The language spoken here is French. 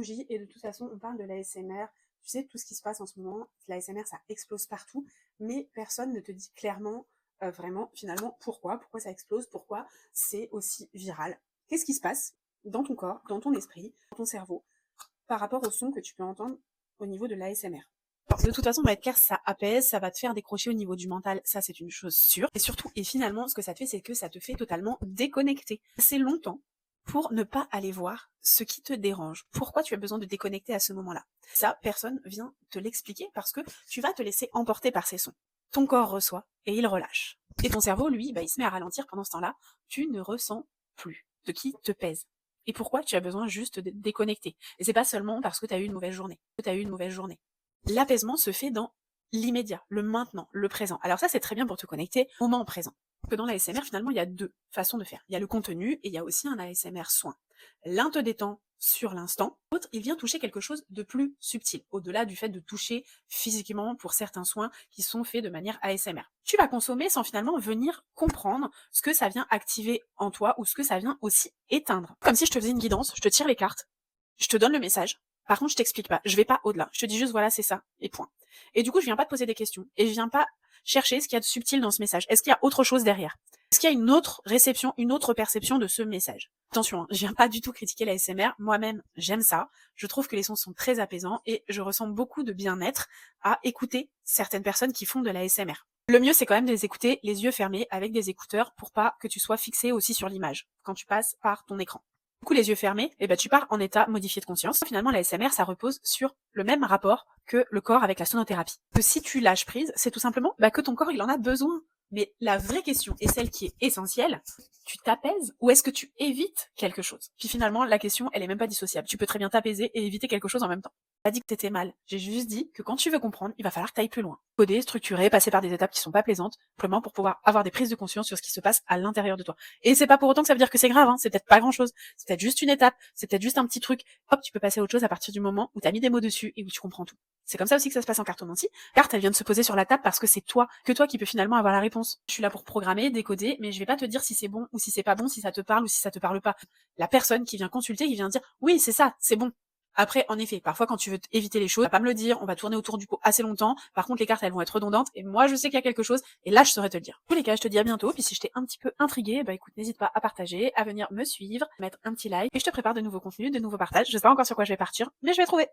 bougie et de toute façon, on parle de l'ASMR. Tu sais, tout ce qui se passe en ce moment, l'ASMR, ça explose partout, mais personne ne te dit clairement, vraiment, finalement, pourquoi ça explose, pourquoi c'est aussi viral. Qu'est-ce qui se passe dans ton corps, dans ton esprit, dans ton cerveau, par rapport au son que tu peux entendre au niveau de l'ASMR? De toute façon, on va être clair, ça apaise, ça va te faire décrocher au niveau du mental, ça c'est une chose sûre. Et surtout, et finalement, ce que ça te fait, c'est que ça te fait totalement déconnecter. C'est longtemps pour ne pas aller voir ce qui te dérange. Pourquoi tu as besoin de déconnecter à ce moment-là? Ça, personne vient te l'expliquer parce que tu vas te laisser emporter par ces sons. Ton corps reçoit et il relâche. Et ton cerveau, lui, il se met à ralentir pendant ce temps-là. Tu ne ressens plus ce qui te pèse. Et pourquoi tu as besoin juste de déconnecter? Et c'est pas seulement parce que tu as eu une mauvaise journée. L'apaisement se fait dans l'immédiat, le maintenant, le présent. Alors ça, c'est très bien pour te connecter au moment présent. Que dans l'ASMR, finalement, il y a deux façons de faire. Il y a le contenu et il y a aussi un ASMR soin. L'un te détend sur l'instant, l'autre, il vient toucher quelque chose de plus subtil, au-delà du fait de toucher physiquement pour certains soins qui sont faits de manière ASMR. Tu vas consommer sans finalement venir comprendre ce que ça vient activer en toi ou ce que ça vient aussi éteindre. Comme si je te faisais une guidance, je te tire les cartes, je te donne le message. Par contre, je t'explique pas, je vais pas au-delà. Je te dis juste voilà, c'est ça, et point. Et du coup, je viens pas te poser des questions, et je viens pas chercher ce qu'il y a de subtil dans ce message. Est-ce qu'il y a autre chose derrière? Est-ce qu'il y a une autre réception, une autre perception de ce message? Attention, hein, je viens pas du tout critiquer la SMR. Moi-même, j'aime ça. Je trouve que les sons sont très apaisants et je ressens beaucoup de bien-être à écouter certaines personnes qui font de la SMR. Le mieux, c'est quand même de les écouter les yeux fermés avec des écouteurs pour pas que tu sois fixé aussi sur l'image quand tu passes par ton écran. Du coup, les yeux fermés, tu pars en état modifié de conscience. Finalement, la SMR, ça repose sur le même rapport que le corps avec la sonothérapie. Que si tu lâches prise, c'est tout simplement que ton corps, il en a besoin. Mais la vraie question, et celle qui est essentielle, tu t'apaises ou est-ce que tu évites quelque chose? Puis finalement, la question, elle est même pas dissociable. Tu peux très bien t'apaiser et éviter quelque chose en même temps. J'ai pas dit que t'étais mal. J'ai juste dit que quand tu veux comprendre, il va falloir que t'ailles plus loin. Coder, structurer, passer par des étapes qui sont pas plaisantes, simplement pour pouvoir avoir des prises de conscience sur ce qui se passe à l'intérieur de toi. Et c'est pas pour autant que ça veut dire que c'est grave, hein. C'est peut-être pas grand chose. C'est peut-être juste une étape. C'est peut-être juste un petit truc. Hop, tu peux passer à autre chose à partir du moment où t'as mis des mots dessus et où tu comprends tout. C'est comme ça aussi que ça se passe en cartomancie. Carte, elle vient de se poser sur la table parce que c'est toi qui peut finalement avoir la réponse. Je suis là pour programmer, décoder, mais je vais pas te dire si c'est bon ou si c'est pas bon, si ça te parle ou si ça te parle pas. La personne qui vient consulter, qui vient dire, oui, c'est ça, c'est bon. Après, en effet, parfois quand tu veux éviter les choses, tu vas pas me le dire, on va tourner autour du pot assez longtemps. Par contre, les cartes, elles vont être redondantes et moi, je sais qu'il y a quelque chose et là, je saurais te le dire. En tous les cas, je te dis à bientôt. Puis si je t'ai un petit peu intrigué, écoute, n'hésite pas à partager, à venir me suivre, mettre un petit like et je te prépare de nouveaux contenus, de nouveaux partages. Je sais pas encore sur quoi je vais partir, mais je vais trouver.